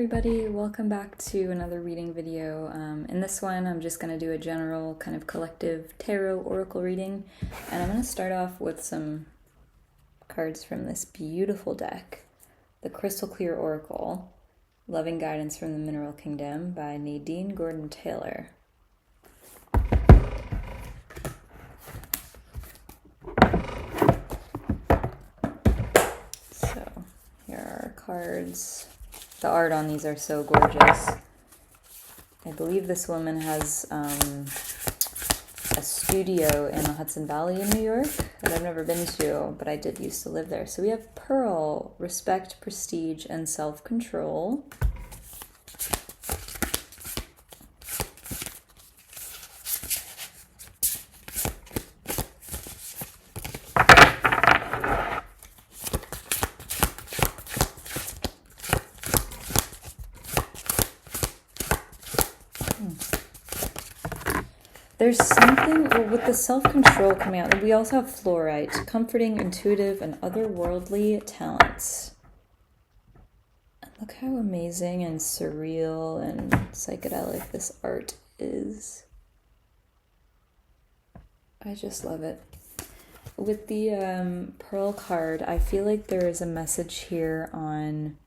everybody, welcome back to another reading video. In this one, I'm just going to do a general kind of collective tarot oracle reading, and I'm going to start off with some cards from this beautiful deck, the Crystal Clear Oracle, Loving Guidance from the Mineral Kingdom by Nadine Gordon-Taylor. So, here are our cards. The art on these are so gorgeous. I believe this woman has a studio in the Hudson Valley in New York that I've never been to, but I did used to live there. So we have Pearl, Respect, Prestige, and Self-Control. There's something with the self-control coming out. We also have Fluorite, comforting, intuitive, and otherworldly talents. And look how amazing and surreal and psychedelic this art is. I just love it. With the Pearl card, I feel like there is a message here on...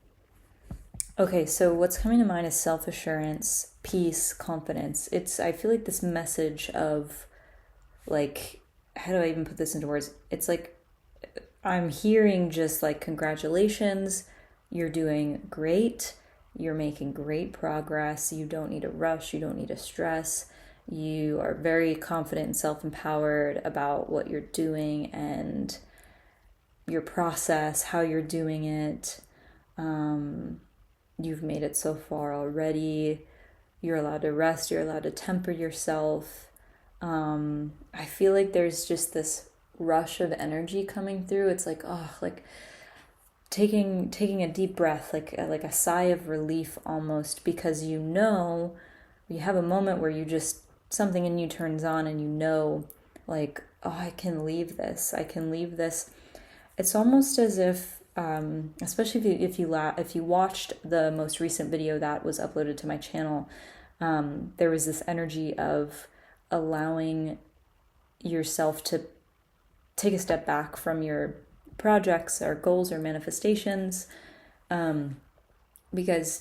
Okay, so what's coming to mind is self-assurance, peace, confidence. I feel like this message of, like, how do I even put this into words? It's like, I'm hearing just like, congratulations, you're doing great, you're making great progress, you don't need to rush, you don't need to stress, you are very confident and self-empowered about what you're doing and your process, how you're doing it. You've made it so far already. You're allowed to rest. You're allowed to temper yourself. I feel like there's just this rush of energy coming through. It's like, like taking a deep breath, like a sigh of relief almost, because you have a moment where something in you turns on and like, I can leave this. I can leave this. It's almost as if, especially if you watched the most recent video that was uploaded to my channel, there was this energy of allowing yourself to take a step back from your projects or goals or manifestations, because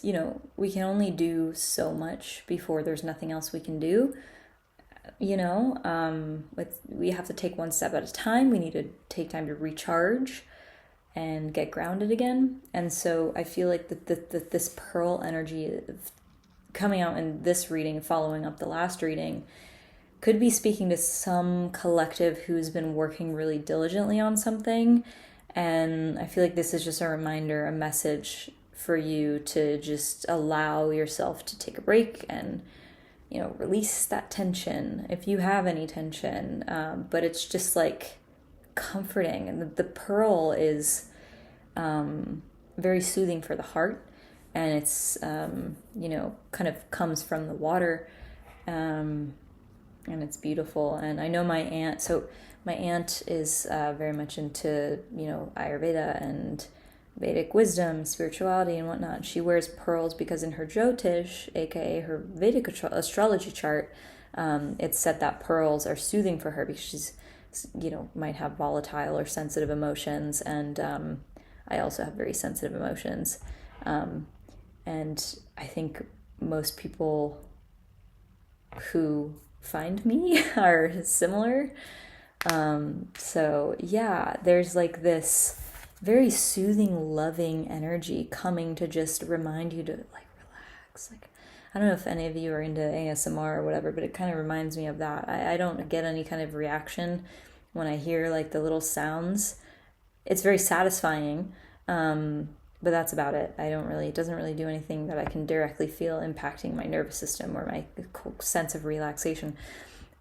we can only do so much before there's nothing else we can do. We have to take one step at a time. We need to take time to recharge and get grounded again. And so I feel like that this pearl energy coming out in this reading, following up the last reading, could be speaking to some collective who's been working really diligently on something. And I feel like this is just a reminder, a message for you to just allow yourself to take a break and, release that tension if you have any tension. But it's just like comforting, and the pearl is very soothing for the heart, and it's kind of comes from the water, and it's beautiful. And I know my aunt is very much into Ayurveda and Vedic wisdom, spirituality, and whatnot. She wears pearls because in her Jyotish, aka her Vedic astrology chart, it's said that pearls are soothing for her because she's might have volatile or sensitive emotions, and I also have very sensitive emotions, and I think most people who find me are similar. So yeah, there's like this very soothing, loving energy coming to just remind you to like relax. Like, I don't know if any of you are into ASMR or whatever, but it kind of reminds me of that. I don't get any kind of reaction when I hear like the little sounds. It's very satisfying, but that's about it. It doesn't really do anything that I can directly feel impacting my nervous system or my sense of relaxation.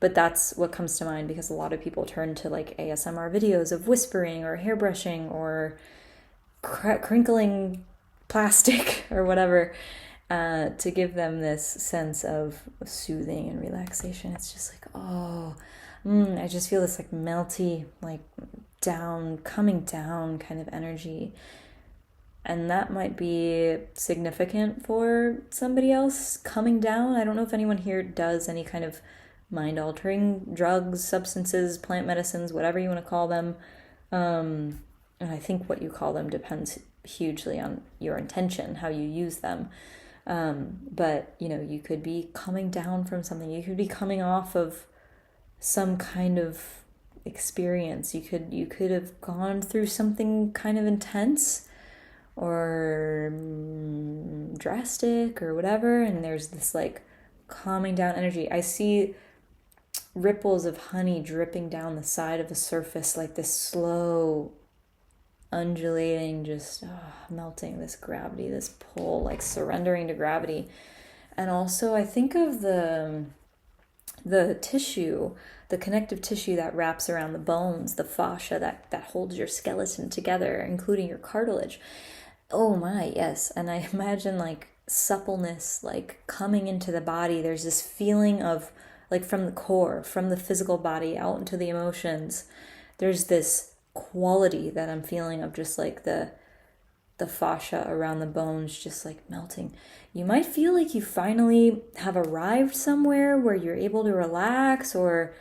But that's what comes to mind, because a lot of people turn to like ASMR videos of whispering or hairbrushing or crinkling plastic or whatever, to give them this sense of soothing and relaxation. It's just like, I just feel this like melty, like coming down kind of energy. And that might be significant for somebody else coming down. I don't know if anyone here does any kind of mind-altering drugs, substances, plant medicines, whatever you want to call them. And I think what you call them depends hugely on your intention, how you use them. But, you could be coming down from something. You could be coming off of some kind of experience. You could have gone through something kind of intense or drastic or whatever, and there's this like calming down energy. I see ripples of honey dripping down the side of a surface, like this slow undulating, just melting, this gravity, this pull, like surrendering to gravity. And also I think of the tissue, the connective tissue that wraps around the bones, the fascia that holds your skeleton together, including your cartilage. Oh my, yes. And I imagine like suppleness, like coming into the body. There's this feeling of like from the core, from the physical body out into the emotions. There's this quality that I'm feeling of just like the fascia around the bones just like melting. You might feel like you finally have arrived somewhere where you're able to relax, or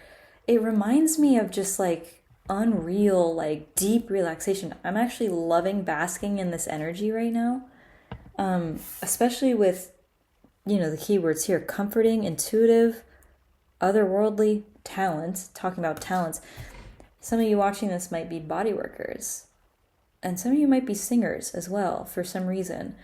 it reminds me of just like unreal, like deep relaxation. I'm actually loving basking in this energy right now, especially with, the keywords here: comforting, intuitive, otherworldly, talents. Talking about talents, some of you watching this might be body workers, and some of you might be singers as well. For some reason,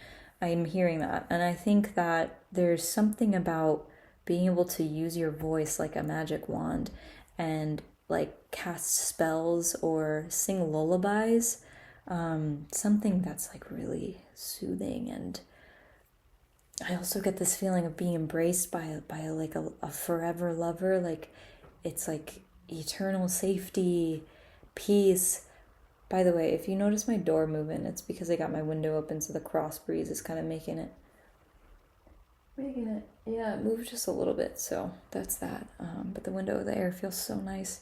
I'm hearing that, and I think that there's something about being able to use your voice like a magic wand and like cast spells or sing lullabies, something that's like really soothing. And I also get this feeling of being embraced by like a forever lover. Like it's like eternal safety, peace. By the way, if you notice my door moving, it's because I got my window open, so the cross breeze is kind of making it, move just a little bit. So that's that. But the window, the air feels so nice.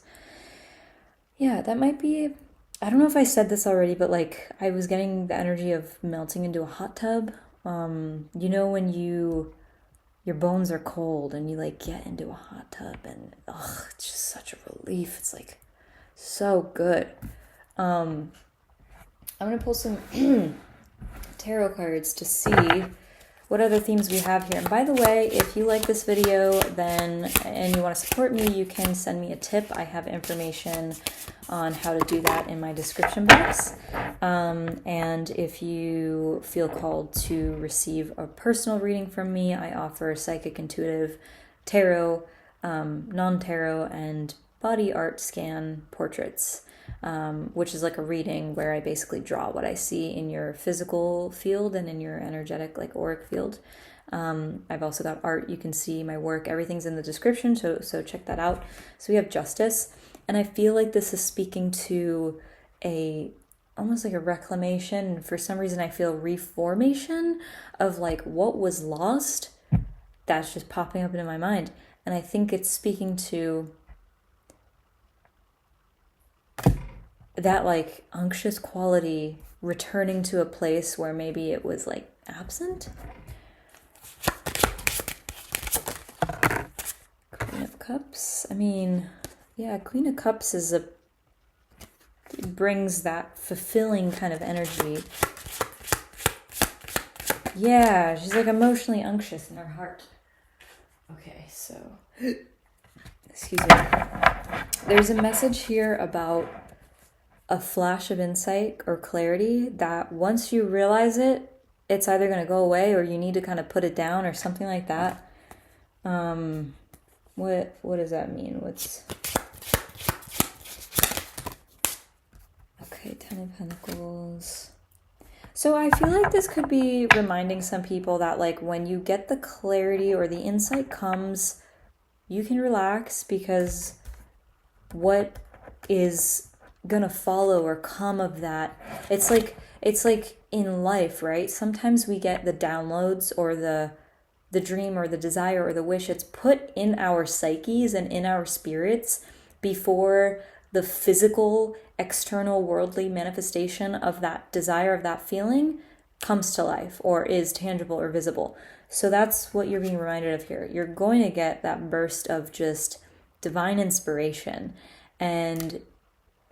Yeah, that might be, I don't know if I said this already, but like I was getting the energy of melting into a hot tub. When your bones are cold and you like get into a hot tub, and it's just such a relief. It's like so good. I'm gonna pull some tarot cards to see what other themes we have here. And by the way, if you like this video and you want to support me, you can send me a tip. I have information on how to do that in my description box. And if you feel called to receive a personal reading from me, I offer psychic, intuitive, tarot, non-tarot, and body art scan portraits, which is like a reading where I basically draw what I see in your physical field and in your energetic, like auric field. I've also got art. You can see my work. Everything's in the description, so check that out. So we have justice, and I feel like this is speaking to almost like a reclamation. For some reason, I feel reformation of like what was lost. That's just popping up into my mind, and I think it's speaking to that like unctuous quality returning to a place where maybe it was like absent. Queen of Cups. I mean, yeah, Queen of Cups brings that fulfilling kind of energy. Yeah, she's like emotionally unctuous in her heart. Okay, so excuse me. There's a message here about a flash of insight or clarity that once you realize it, it's either going to go away or you need to kind of put it down or something like that. What does that mean? Okay, Ten of Pentacles. So I feel like this could be reminding some people that like when you get the clarity or the insight comes, you can relax, because what is gonna follow or come of that, it's like in life, right? Sometimes we get the downloads or the dream or the desire or the wish. It's put in our psyches and in our spirits before the physical external worldly manifestation of that desire, of that feeling comes to life or is tangible or visible. So that's what you're being reminded of here. You're going to get that burst of just divine inspiration, and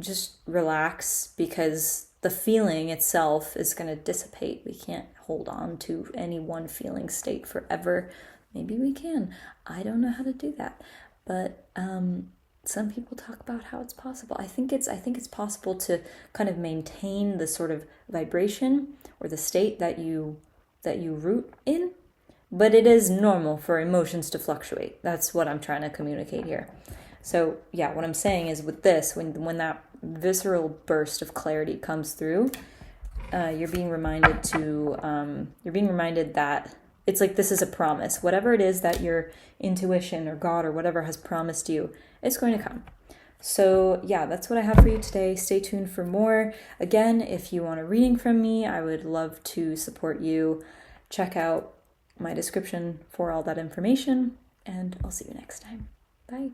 just relax, because the feeling itself is going to dissipate. We can't hold on to any one feeling state forever. Maybe we can. I don't know how to do that. But some people talk about how it's possible. I think it's possible to kind of maintain the sort of vibration or the state that you root in, but it is normal for emotions to fluctuate. That's what I'm trying to communicate here. So yeah, what I'm saying is, with this, when that visceral burst of clarity comes through, you're being reminded that it's like this is a promise. Whatever it is that your intuition or God or whatever has promised you, it's going to come. So yeah, that's what I have for you today. Stay tuned for more. Again, if you want a reading from me, I would love to support you. Check out my description for all that information, and I'll see you next time. Bye.